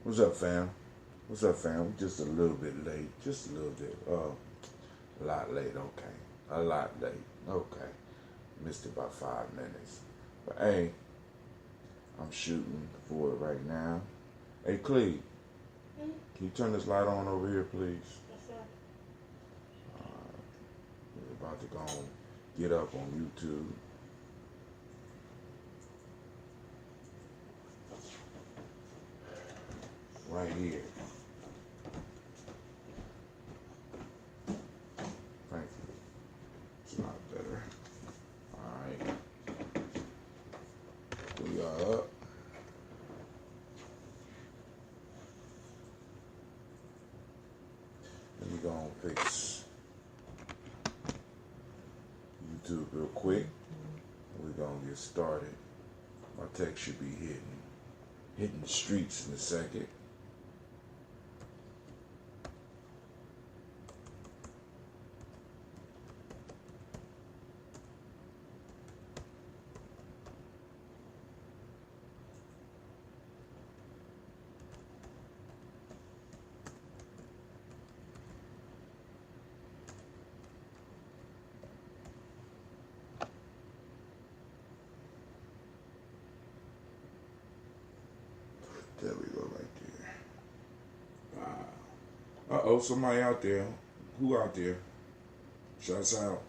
What's up, fam? What's up, fam? We just a little bit late. Just a little bit. A lot late, okay. A lot late. Okay. Missed it by 5 minutes. But hey, I'm shooting for it right now. Hey, Cleve, can you turn this light on over here, please? Yes, sir. We're about to go and get up on YouTube. Right here. Thank you. It's not better. Alright. We are up. Let me go and fix YouTube real quick. We're gonna get started. My text should be hitting the streets in a second. There we go, right there. Uh-oh, somebody out there. Who out there? Shouts out.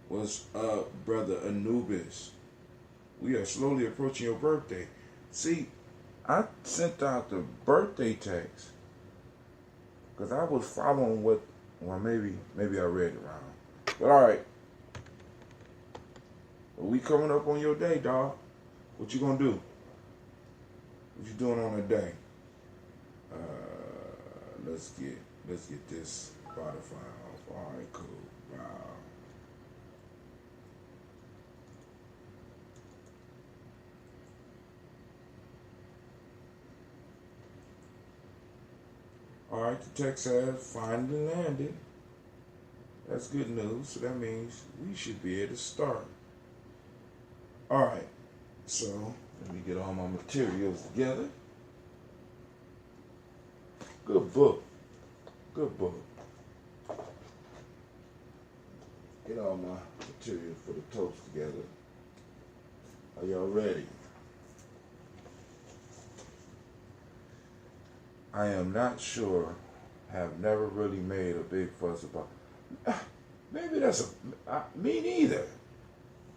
What's up, brother Anubis? We are slowly approaching your birthday. See, I sent out the birthday text because I was following what, well, maybe I read it wrong. But all right. We coming up on your day, dog. What you gonna do? What you doing on a day? Let's get this Spotify off. All right, cool. Wow. All right, the text says finally landed. That's good news. So that means we should be able to start. All right. So let me get all my materials together. Good book. Good book. Get all my materials for the toast together. Are y'all ready? I am not sure. Have never really made a big fuss about. Maybe that's me neither.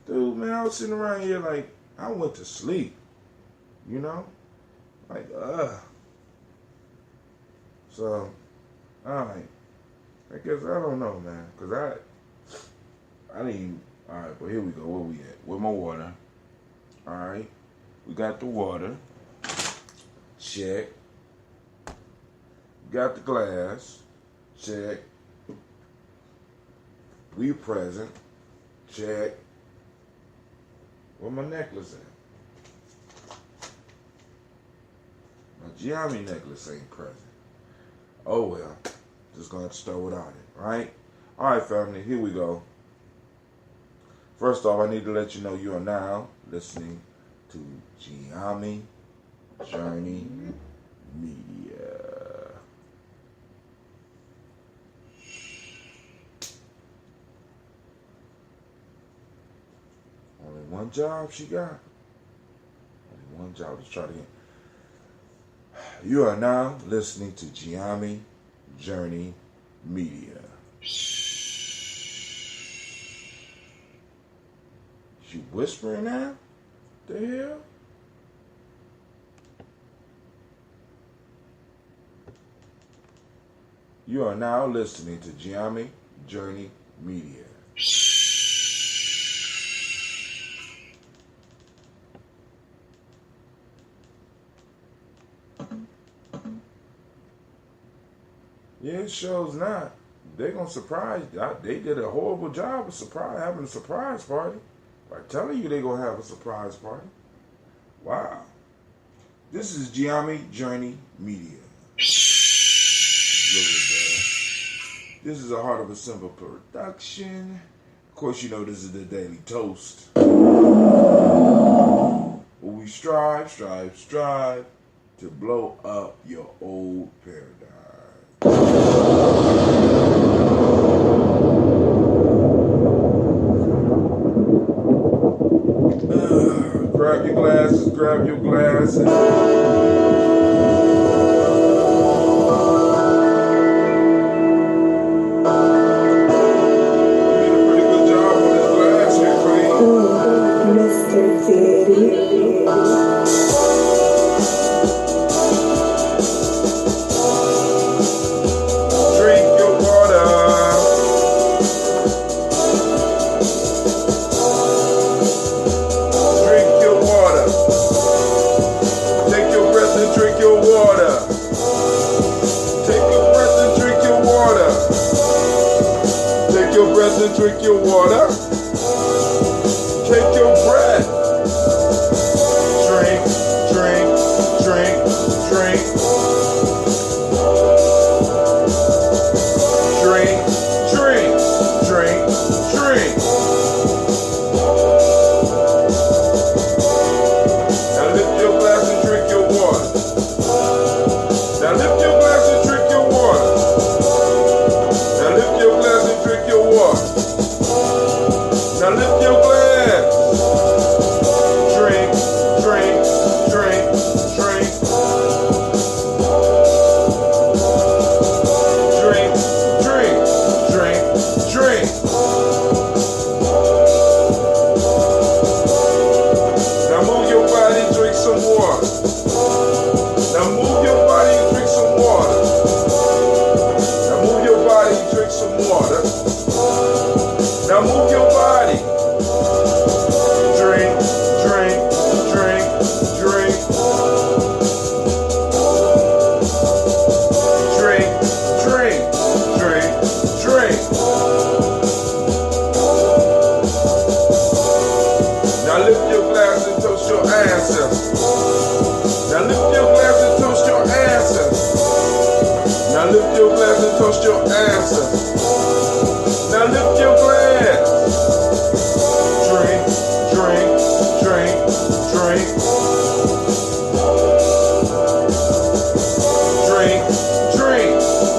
Dude, man, I was sitting around here like I went to sleep. You know? Like, So, alright. I guess I don't know, man. Because I didn't even. Alright, but here we go. Where we at? With my water. Alright. We got the water. Check. Got the glass. Check. We present. Check. Where my necklace at? My Gye-Nyame necklace ain't present. Oh well. Just gonna have to start without it, right? Alright, family, here we go. First off, I need to let you know you are now listening to Gye-Nyame Journey Media. Only one job she got. Only one job. Let's try it again. You are now listening to Gye-Nyame Journey Media. You whispering now? The hell? You are now listening to Gye-Nyame Journey Media. Yeah, it shows not. They're gonna surprise. They did a horrible job of having a surprise party. By telling you they're gonna have a surprise party. Wow. This is Gye-Nyame Journey Media. Look at that. This is a Heart of a Simple production. Of course, you know this is the Daily Toast. Where we strive to blow up your old paradigm. Grab your glasses, grab your glasses. Drink your water. Take your breath. Drink, drink, drink, drink. Drink, drink, drink, drink. Now lift your glass and drink your water. Now lift your glass and drink your water. Now lift your glass and drink your water. Now lift your glass. Drink, drink, drink, drink. Drink, drink, drink, drink. Now move your body, drink some water. Now move your body and drink some water. Now move your body and drink some water. Now move your body. Drink, drink, drink, drink. Drink, drink, drink, drink. Now lift your glass and toast your ancestors. Now lift your glass and toast your ancestors. Now lift your glass and toast your ancestors. Now lift your glass. Drink, drink, drink, drink. Drink, drink,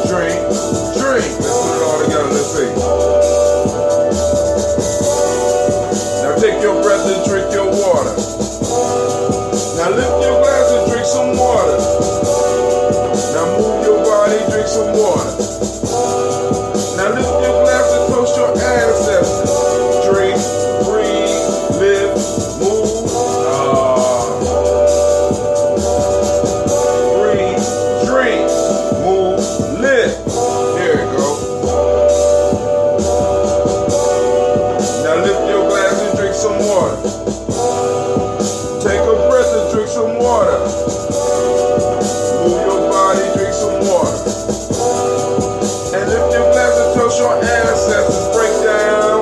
drink, drink. Let's put it all together. Let's see. Now take your breath and drink your water. Now lift your glass and drink some water. Now move your body, drink some water. Now lift your glass and toast your ancestors. Drink, breathe, live, move. Breathe, drink, move, live. There you go. Now lift your glass and drink some water. Take a breath and drink some water. Move your body, drink some water. And lift your glass and toast your ancestors. Break down.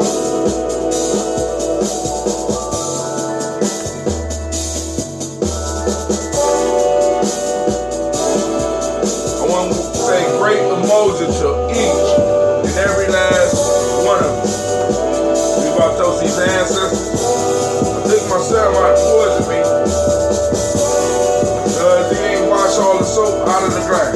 I want to say great Umoja to each and every last one of them. We about to toast these ancestors. I think my ceremony poisoned me because he ain't wash all the soap out of the drain.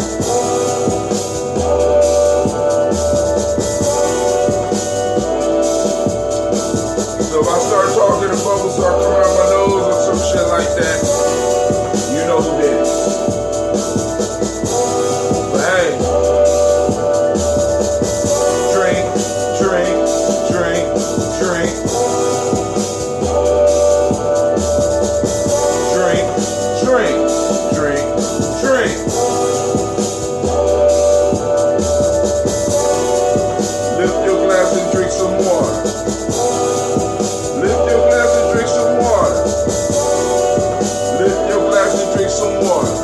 So if I start talking and bubbles start coming out my nose or some shit like that, you know who did it. But hey, drink, drink, drink, drink. Drink, drink, drink, drink. Lift your glass and drink some water. Lift your glass and drink some water. Lift your glass and drink some water.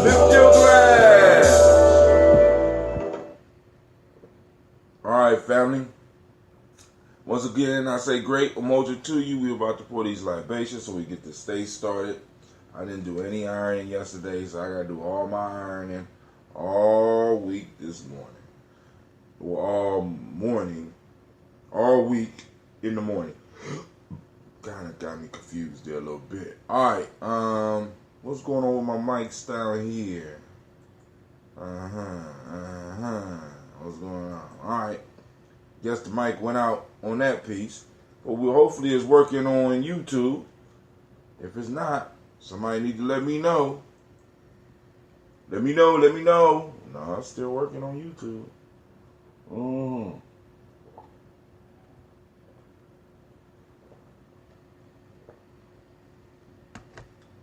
Lift your glass. All right, family. Once again, I say great Umoja to you. We're about to pour these libations so we get the stay started. I didn't do any ironing yesterday, so I got to do all my ironing all week this morning. Well, all week in the morning. Kind of got me confused there a little bit. All right, What's going on with my mics down here? What's going on? Alright. Guess the mic went out on that piece. But we hopefully it's working on YouTube. If it's not, somebody need to let me know. Let me know. No, it's still working on YouTube.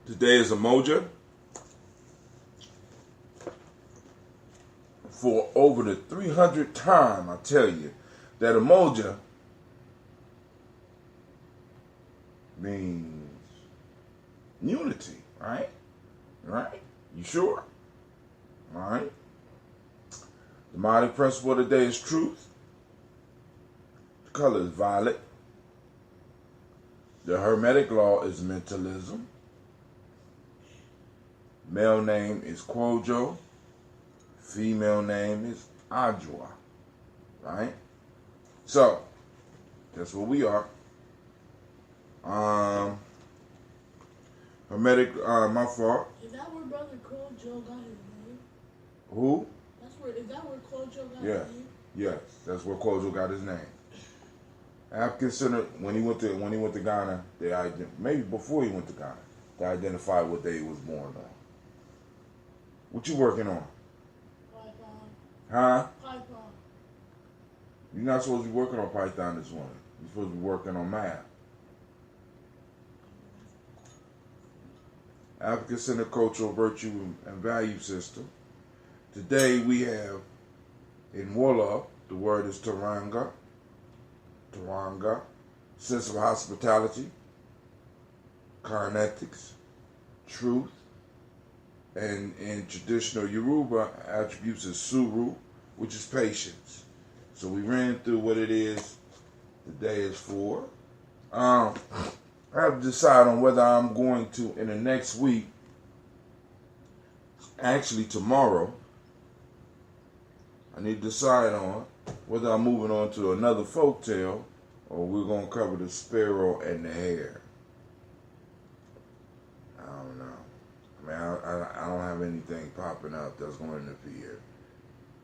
Today is Umoja. For over the 300th time, I tell you that Umoja means unity, right? Right? You sure? All right. The mighty principle of the day is truth. The color is violet. The hermetic law is mentalism. Male name is Kwojo. Female name is Ajwa. Right? So, that's what we are. Hermetic, my fault. Is that where Brother Kwojo got his name? Who? Is that where Kwojo got his name? Yes, that's where Kwojo got his name. African Center, when he went to Ghana, maybe before he went to Ghana, they identified what day he was born on. What you working on? Python. Huh? Python. You're not supposed to be working on Python this morning. You're supposed to be working on math. African Center Cultural Virtue and Value System. Today we have in Wolof, the word is Taranga. Taranga. Sense of hospitality. Carnetics. Truth. And in traditional Yoruba, attributes is suru, which is patience. So we ran through what it is the day is for. I have to decide on whether I'm going to, in the next week, actually tomorrow, I need to decide on whether I'm moving on to another folktale or we're going to cover the sparrow and the hare. I don't know. I mean, I don't have anything popping up that's going to interfere.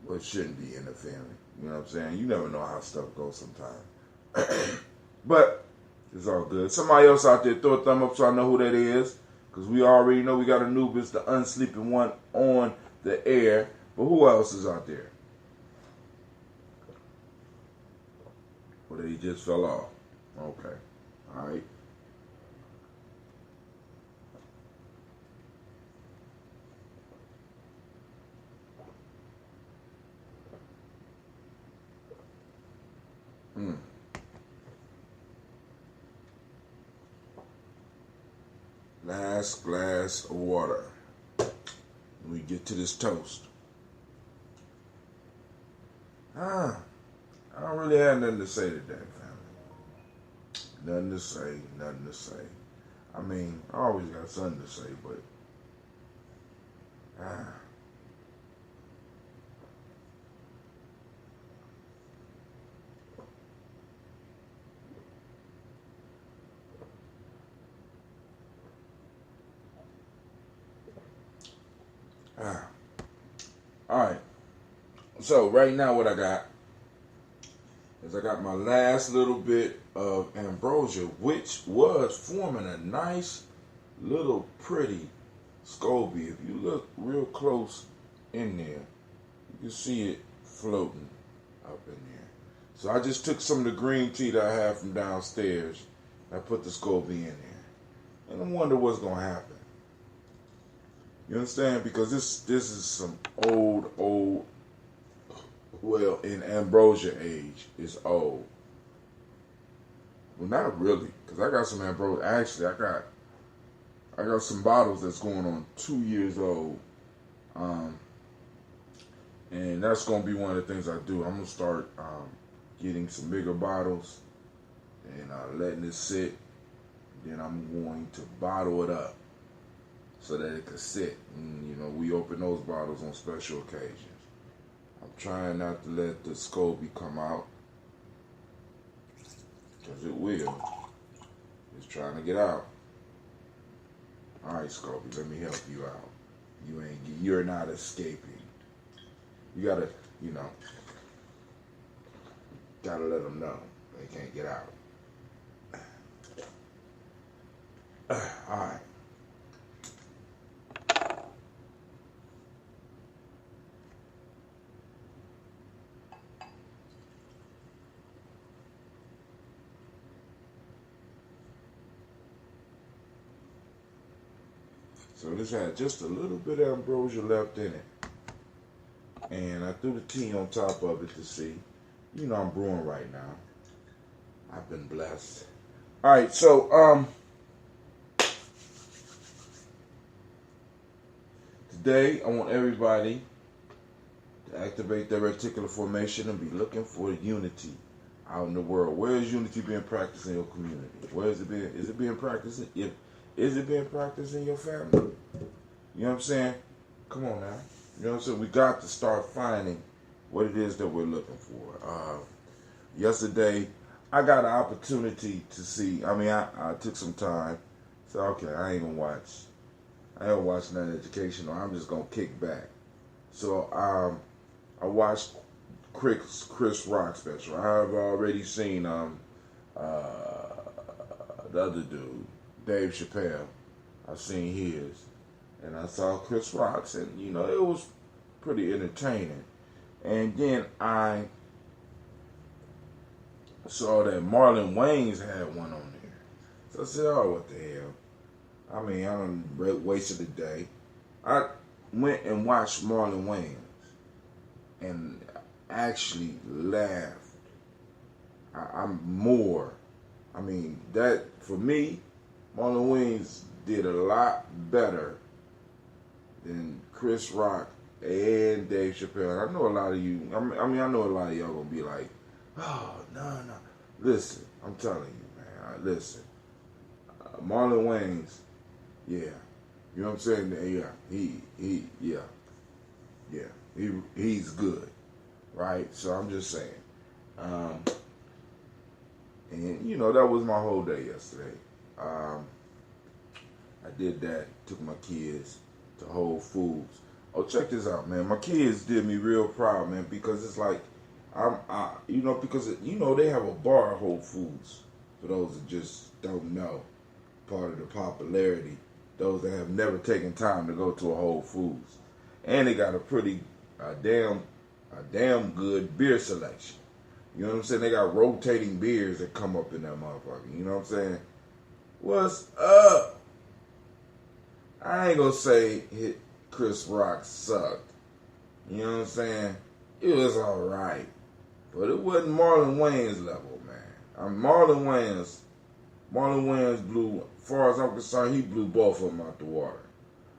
Well, it shouldn't be interfering. You know what I'm saying? You never know how stuff goes sometimes. But it's all good. Somebody else out there, throw a thumb up so I know who that is. Because we already know we got Anubis, the unsleeping one, on the air. But who else is out there? Well, he just fell off. Okay. All right. Last glass of water. We get to this toast. I don't really have nothing to say today, family. Nothing to say. I mean, I always got something to say, but all right. So right now what I got is I got my last little bit of ambrosia, which was forming a nice little pretty SCOBY. If you look real close in there, you can see it floating up in there. So I just took some of the green tea that I have from downstairs and I put the SCOBY in there. And I wonder what's going to happen. You understand? Because this is some old, well, in ambrosia age, it's old. Well, not really, because I got some ambrosia. Actually, I got some bottles that's going on 2 years old. And that's going to be one of the things I do. I'm going to start getting some bigger bottles and letting it sit. Then I'm going to bottle it up so that it could sit. And, you know, we open those bottles on special occasions. I'm trying not to let the SCOBY come out, because it will. It's trying to get out. All right, Scorpio, let me help you out. You're not escaping. You gotta, you know, gotta let them know they can't get out. All right. So this had just a little bit of ambrosia left in it. And I threw the tea on top of it to see. You know I'm brewing right now. I've been blessed. All right, so today I want everybody to activate their reticular formation and be looking for unity out in the world. Where is unity being practiced in your community? Where is it being? Is it being practiced? Is it being practiced in your family? You know what I'm saying? Come on now. You know what I'm saying? We got to start finding what it is that we're looking for. Yesterday, I got an opportunity to see. I mean, I took some time. So, okay, I ain't watch nothing educational. I'm just going to kick back. So, I watched Chris Rock special. I've already seen the other dude, Dave Chappelle. I've seen his. And I saw Chris Rock's, and, you know, it was pretty entertaining. And then I saw that Marlon Wayans had one on there. So I said, oh, what the hell? I mean, I done wasted the day. I went and watched Marlon Wayans and actually laughed. That, for me, Marlon Wayans did a lot better than Chris Rock and Dave Chappelle. And I know a lot of you, I know a lot of y'all gonna be like, oh, no. Listen, I'm telling you, man. Listen. Marlon Wayans, yeah. You know what I'm saying? Yeah. He's good. Right? So I'm just saying. And, you know, that was my whole day yesterday. I did that, took my kids to Whole Foods. Oh, check this out, man. My kids did me real proud, man, because it's like, they have a bar at Whole Foods. For those that just don't know, part of the popularity, those that have never taken time to go to a Whole Foods. And they got a damn good beer selection. You know what I'm saying? They got rotating beers that come up in that motherfucker. You know what I'm saying? What's up? I ain't gonna say Chris Rock sucked. You know what I'm saying? It was alright. But it wasn't Marlon Wayans level, man. Marlon Wayans blew, as far as I'm concerned, he blew both of them out the water.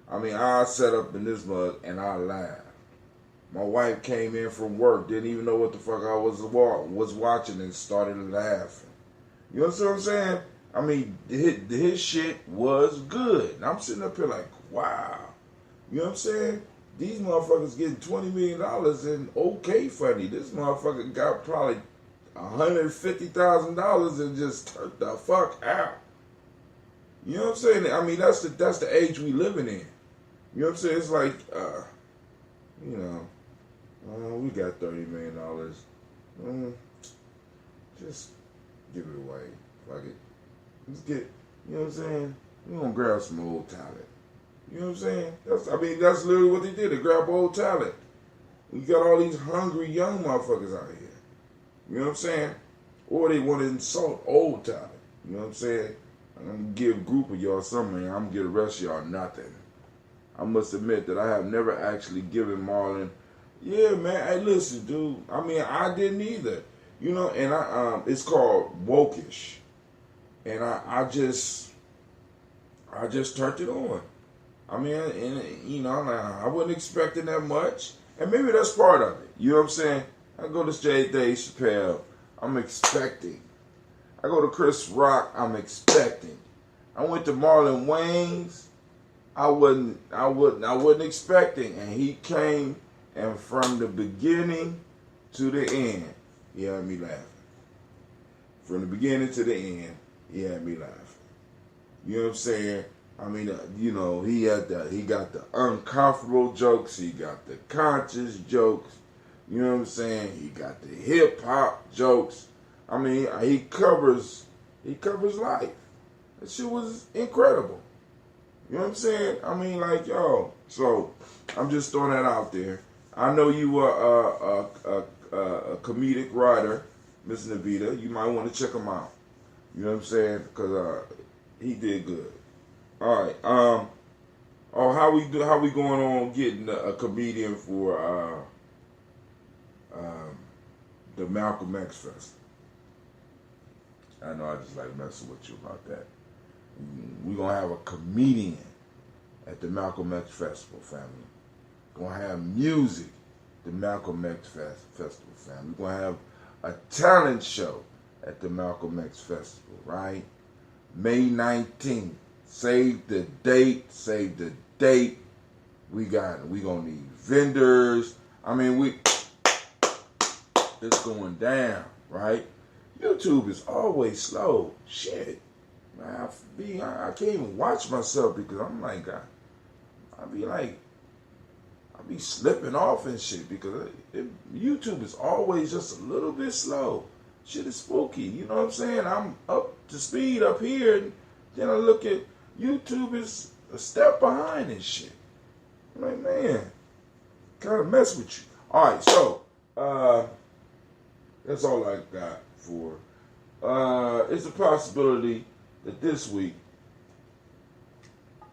I mean, I sat up in this mug and I laughed. My wife came in from work, didn't even know what the fuck I was watching, and started laughing. You know what I'm saying? I mean, his shit was good. And I'm sitting up here like, wow. You know what I'm saying? These motherfuckers getting $20 million and okay funny. This motherfucker got probably $150,000 and just turned the fuck out. You know what I'm saying? I mean, that's the age we living in. You know what I'm saying? It's like, we got $30 million. Just give it away. Fuck it. Let's get, you know what I'm saying? We're going to grab some old talent. You know what I'm saying? That's literally what they did. They grabbed old talent. We got all these hungry young motherfuckers out here. You know what I'm saying? Or they want to insult old talent. You know what I'm saying? I'm going to give a group of y'all something, and I'm going to give the rest of y'all nothing. I must admit that I have never actually given Marlon, yeah, man, hey, listen, dude. I mean, I didn't either. You know, and it's called Wokish. And I just turned it on. I mean, I wasn't expecting that much. And maybe that's part of it. You know what I'm saying? I go to Dave Chappelle, I'm expecting. I go to Chris Rock, I'm expecting. I went to Marlon Wayans, I wasn't expecting. And he came, and from the beginning to the end, he had me laughing. From the beginning to the end, he had me laughing. You know what I'm saying? I mean, he got the uncomfortable jokes. He got the conscious jokes. You know what I'm saying? He got the hip hop jokes. I mean, he covers life. That shit was incredible. You know what I'm saying? I mean, like, yo. So I'm just throwing that out there. I know you are a comedic writer, Miss Navita. You might want to check him out. You know what I'm saying? Because he did good. All right. How we going on getting a comedian for the Malcolm X Fest? I know I just like messing with you about that. We're going to have a comedian at the Malcolm X Festival, family. We're going to have music, the Malcolm X Festival, family. We're going to have a talent show at the Malcolm X Festival, right? May 19th. Save the date. We going to need vendors. I mean, it's going down, right? YouTube is always slow. Shit. Man, I can't even watch myself because I'm like, I be slipping off and shit because YouTube is always just a little bit slow. Shit is spooky. You know what I'm saying? I'm up to speed up here, and then I look at YouTube is a step behind and shit. I'm like, man, kind of mess with you. All right, so that's all I got for. It's a possibility that this week,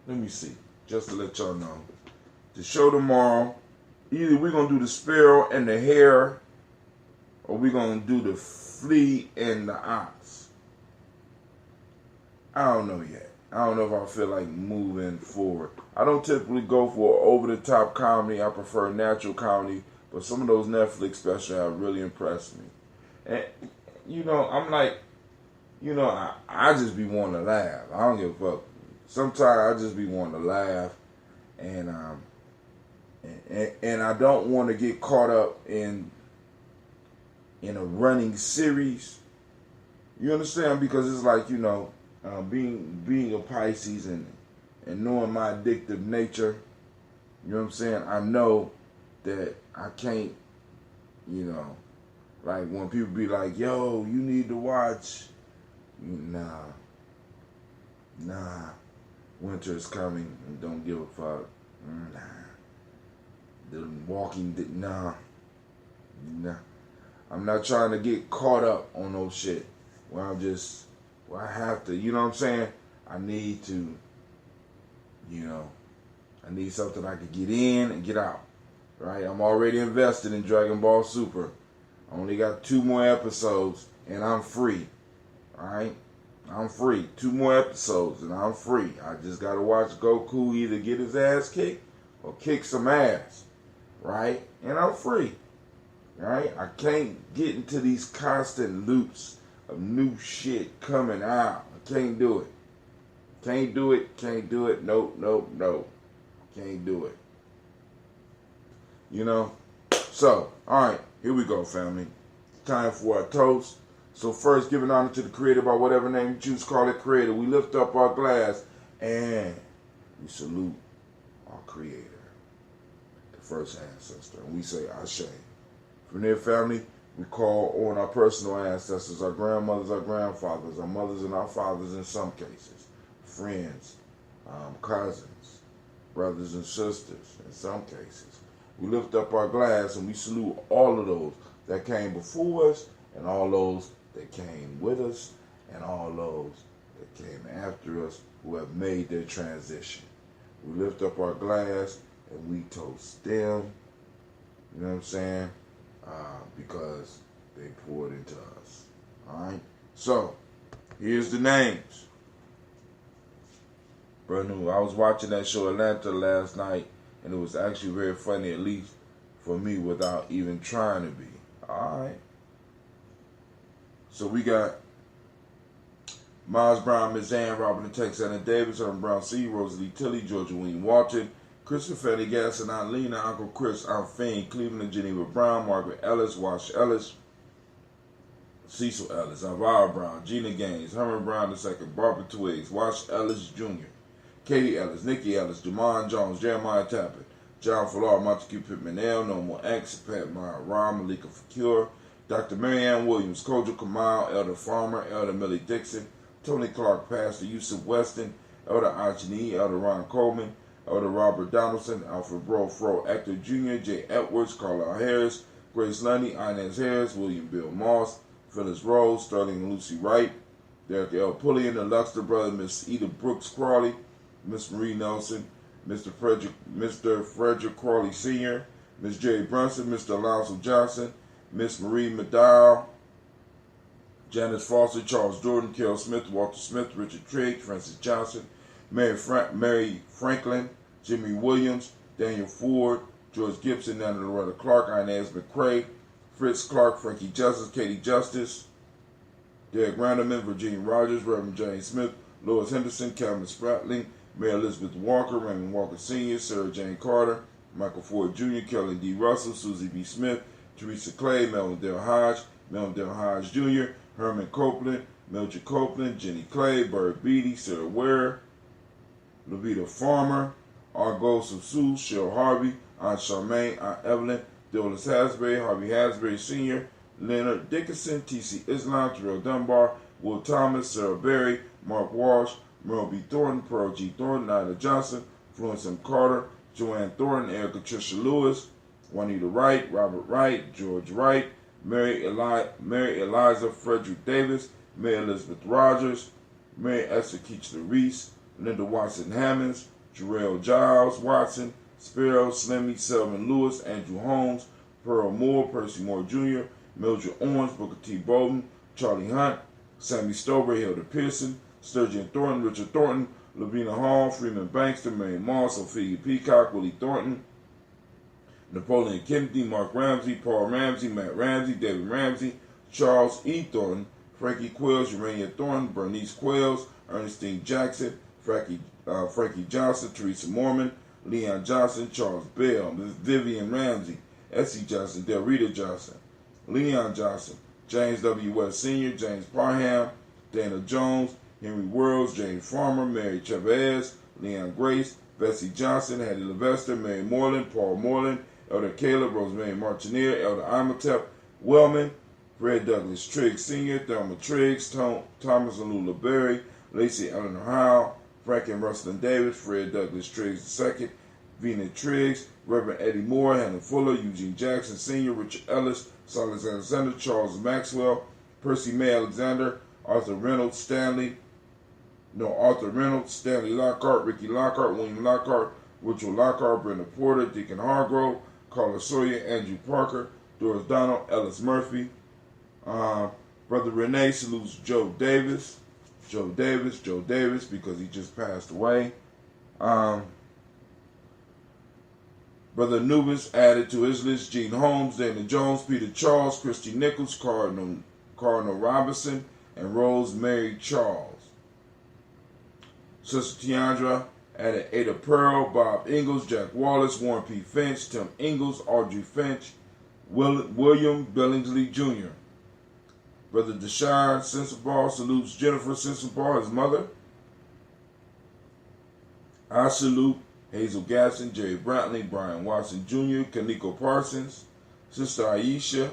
let me see, just to let y'all know, the show tomorrow, either we're going to do the sparrow and the hare, or we're going to do the flea and the ox. I don't know yet. I don't know if I feel like moving forward. I don't typically go for over-the-top comedy. I prefer natural comedy, but some of those Netflix specials have really impressed me. And, I'm like, I just be wanting to laugh. I don't give a fuck. Sometimes I just be wanting to laugh, and I don't want to get caught up in a running series. You understand? Because it's like, being a Pisces and knowing my addictive nature, you know what I'm saying? I know that I can't, like when people be like, yo, you need to watch. Nah. Winter is coming and don't give a fuck. Nah. The Walking Dead, nah. I'm not trying to get caught up on those shit where I have to, you know what I'm saying? I need to, I need something I can get in and get out, right? I'm already invested in Dragon Ball Super. I only got 2 more episodes and I'm free, all right? I'm free. 2 more episodes and I'm free. I just got to watch Goku either get his ass kicked or kick some ass, right? And I'm free, right? I can't get into these constant loops of new shit coming out. I can't do it. Can't do it. Nope. Can't do it. So, alright, here we go, family. Time for our toast. So first, giving honor to the Creator by whatever name you choose, call it Creator. We lift up our glass and we salute our Creator, the first ancestor, and we say Ashe. From there, family, we call on our personal ancestors, our grandmothers, our grandfathers, our mothers and our fathers in some cases, friends, cousins, brothers and sisters in some cases. We lift up our glass and we salute all of those that came before us and all those that came with us and all those that came after us who have made their transition. We lift up our glass and we toast them, you know what I'm saying? Because they poured into us. Alright? So, here's the names. Brother, I was watching that show Atlanta last night, and it was actually very funny, at least for me, without even trying to be. Alright? So we got Miles Brown, Miss Ann, Robin and Texana Davis, Herman Brown C, Rosalie Tilley, Georgia Wayne Walton, Christopher Fetty Gasson, Aunt Lena, Uncle Chris, Aunt Fane, Cleveland and Geneva Brown, Margaret Ellis, Wash Ellis, Cecil Ellis, Alvaro Brown, Gina Gaines, Herman Brown II, Barbara Twiggs, Wash Ellis Jr., Katie Ellis, Nikki Ellis, Jamon Jones, Jeremiah Tappan, John Falar, Montague Pittman L, No More X, Pat Meyer, Ron, Malika Facure, Dr. Marianne Williams, Kojo Kamal, Elder Farmer, Elder Millie Dixon, Tony Clark, Pastor Yusuf Weston, Elder Anthony, Elder Ron Coleman, Elder Robert Donaldson, Alfred Fro, Actor Jr., Jay Edwards, Carlisle Harris, Grace Lundy, Inez Harris, William Bill Moss, Phyllis Rose, Sterling and Lucy Wright, Derek L. Pullian, the Luxter brother, Miss Eda Brooks Crawley, Miss Marie Nelson, Mr. Frederick Crawley Sr., Miss Jerry Brunson, Mr. Alonzo Johnson, Miss Marie Medall, Janice Foster, Charles Jordan, Carol Smith, Walter Smith, Richard Trigg, Francis Johnson, Mary Franklin, Jimmy Williams, Daniel Ford, George Gibson, Nana Loretta Clark, Inez McCrae, Fritz Clark, Frankie Justice, Katie Justice, Derek Randerman, Virginia Rogers, Reverend James Smith, Lois Henderson, Calvin Spratling, Mary Elizabeth Walker, Raymond Walker Sr., Sarah Jane Carter, Michael Ford Jr., Kelly D. Russell, Susie B. Smith, Teresa Clay, Melvin Dale Hodge Jr., Herman Copeland, Mildred Copeland, Jenny Clay, Bird Beatty, Sarah Ware, Levita Farmer, Argos of Sue, Cheryl Harvey, Aunt Charmaine, Aunt Evelyn, Douglas Hasbury, Harvey Hasbury Sr., Leonard Dickinson, T.C. Islam, Terrell Dunbar, Will Thomas, Sarah Berry, Mark Walsh, Merle B. Thornton, Pearl G. Thornton, Ida Johnson, Florence M. Carter, Joanne Thornton, Erica Tricia Lewis, Juanita Wright, Robert Wright, George Wright, Mary Eliza Frederick Davis, Mary Elizabeth Rogers, Mary Esther Keachler Reese, Linda Watson Hammonds, Jarrell Giles Watson, Sparrow, Slimmy, Selvin Lewis, Andrew Holmes, Pearl Moore, Percy Moore Jr., Mildred Owens, Booker T. Bowden, Charlie Hunt, Sammy Stover, Hilda Pearson, Sturgeon Thornton, Richard Thornton, Lavina Hall, Freeman Bankston, Mary Moss, Ophelia Peacock, Willie Thornton, Napoleon Kennedy, Mark Ramsey, Paul Ramsey, Matt Ramsey, David Ramsey, Charles E. Thornton, Frankie Quills, Urania Thornton, Bernice Quills, Ernestine Jackson, Frankie Johnson, Teresa Mormon, Leon Johnson, Charles Bell, Ms. Vivian Ramsey, Essie Johnson, Delrita Johnson, Leon Johnson, James W. West Sr., James Parham, Dana Jones, Henry Worlds, James Farmer, Mary Chavez, Leon Grace, Bessie Johnson, Hattie Levester, Mary Moreland, Paul Moreland, Elder Caleb, Rosemary Martineer, Elder Imhotep Wellman, Fred Douglas Triggs Sr., Thelma Triggs, Thomas and Lula Berry, Lacey Eleanor Howe, Frank and Rustin Davis, Fred Douglas Triggs II, Vena Triggs, Reverend Eddie Moore, Hannah Fuller, Eugene Jackson Sr., Richard Ellis, Silas Alexander, Charles Maxwell, Percy May Alexander, Arthur Reynolds, Stanley Lockhart, Ricky Lockhart, William Lockhart, Richard Lockhart, Brenda Porter, Deacon Hargrove, Carla Sawyer, Andrew Parker, Doris Donald, Ellis Murphy, Brother Renee salutes Joe Davis, because he just passed away. Brother Anubis added to his list Gene Holmes, Dana Jones, Peter Charles, Christy Nichols, Cardinal Robinson, and Rosemary Charles. Sister Tiandra added Ada Pearl, Bob Ingalls, Jack Wallace, Warren P. Finch, Tim Ingalls, Audrey Finch, William Billingsley Jr. Brother Deshaun Sensabaugh salutes Jennifer Sensabaugh, his mother. I salute Hazel Gasson, Jerry Brantley, Brian Watson Jr., Kaniko Parsons, Sister Aisha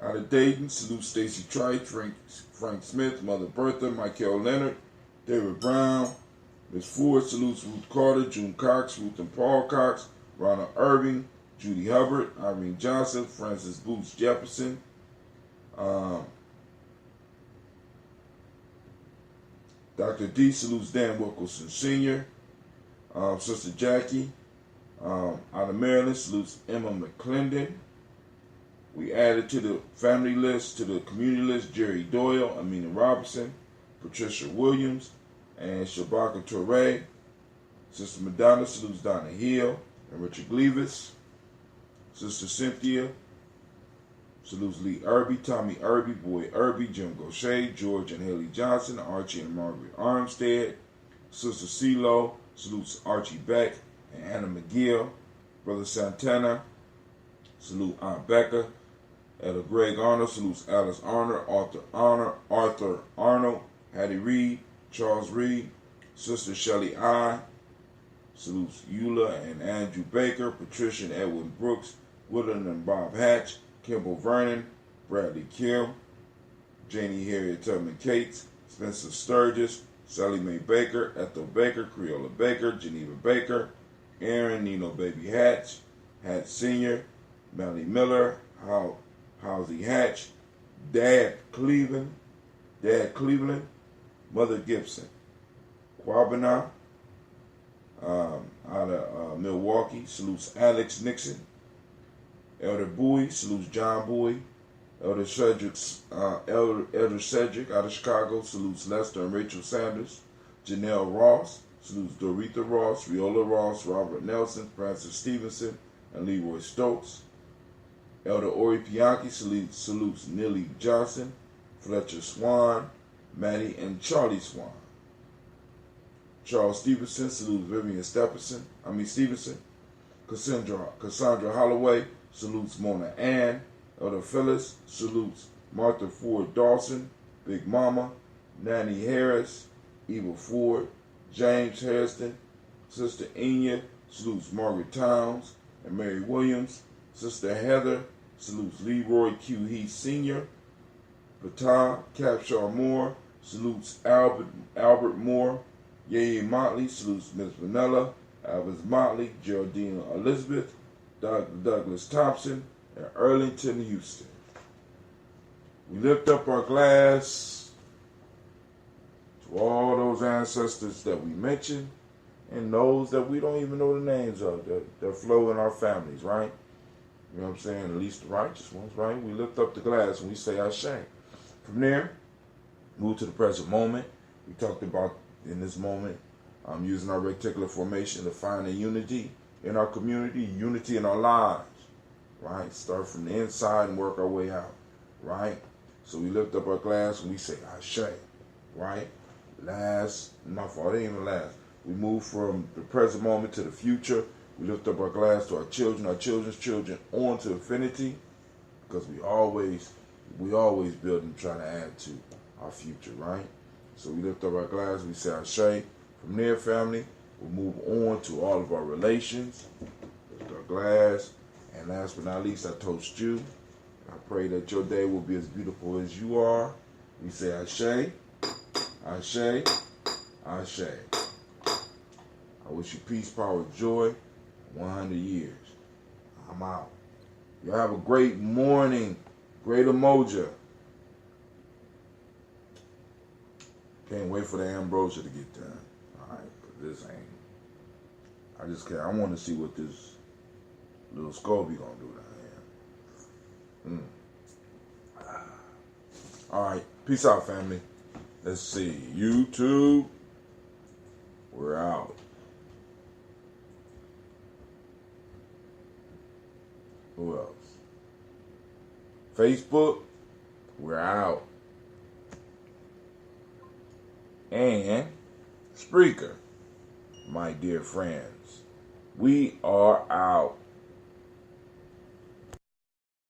out of Dayton, salute Stacy Trite, Frank Smith, Mother Bertha, Michael Leonard, David Brown, Miss Ford salutes Ruth Carter, June Cox, Ruth and Paul Cox, Ronald Irving, Judy Hubbard, Irene Johnson, Francis Boots Jefferson, Dr. D salutes Dan Wilkerson Sr., Sister Jackie out of Maryland salutes Emma McClendon. We added to the family list, to the community list, Jerry Doyle, Amina Robinson, Patricia Williams, and Shabaka Torre. Sister Madonna salutes Donna Hill and Richard Gleavis. Sister Cynthia salutes Lee Irby, Tommy Irby, Boy Irby, Jim Gaucher, George and Haley Johnson, Archie and Margaret Armstead. Sister CeeLo salutes Archie Beck and Anna McGill. Brother Santana salute Aunt Becca. Elder Greg Arnold salutes Alice Arnold, Arthur Arnold, Hattie Reed, Charles Reed. Sister Shelley I salutes Eula and Andrew Baker, Patricia and Edwin Brooks, Woodland and Bob Hatch, Kimball Vernon, Bradley Kim, Janie Harriet Tubman Cates, Spencer Sturgis, Sally Mae Baker, Ethel Baker, Creola Baker, Geneva Baker, Aaron Nino Baby Hatch, Hatch Sr., Melly Miller, Halsey Hatch, Dad Cleveland, Mother Gibson, Quabana, out of Milwaukee, salutes Alex Nixon, Elder Bowie, salutes John Bowie, Elder Cedric out of Chicago, salutes Lester and Rachel Sanders, Janelle Ross, salutes Doretha Ross, Viola Ross, Robert Nelson, Francis Stevenson, and Leroy Stokes. Elder Ori Pianki salutes Neely Johnson, Fletcher Swan, Maddie and Charlie Swan. Charles Stevenson salutes Vivian Stevenson. Cassandra Holloway salutes Mona Ann. Elder Phyllis salutes Martha Ford Dawson, Big Mama, Nanny Harris, Eva Ford, James Harrison. Sister Enya salutes Margaret Towns and Mary Williams. Sister Heather salutes Leroy Q. Heath Sr. Pata Capshaw Moore salutes Albert Moore. Yeye Motley salutes Miss Vanilla, Alvis Motley, Geraldine Elizabeth, Douglas Thompson, and Erlington Houston. We lift up our glass to all those ancestors that we mentioned and those that we don't even know the names of that flow in our families, right? You know what I'm saying? At least the righteous ones, right? We lift up the glass and we say Ashe. From there, move to the present moment. We talked about in this moment using our reticular formation to find a unity in our community, unity in our lives, right? Start from the inside and work our way out, right? So we lift up our glass and we say Ashe, right? My fault, it ain't even last. We move from the present moment to the future. We lift up our glass to our children's children, on to infinity, because we always build and try to add to our future, right? So we lift up our glass, we say Ashe. From there, family, we'll move on to all of our relations. Lift our glass. And last but not least, I toast you. I pray that your day will be as beautiful as you are. We say Ashe, Ashe, Ashe. I wish you peace, power, joy, 100 years. I'm out. You have a great morning. Great Umoja. Can't wait for the ambrosia to get done. All right, because this ain't. I just can't. I want to see what this little Scobie gonna do down here. All right, peace out, family. Let's see. YouTube, we're out. Who else? Facebook, we're out. And Spreaker, my dear friends, we are out.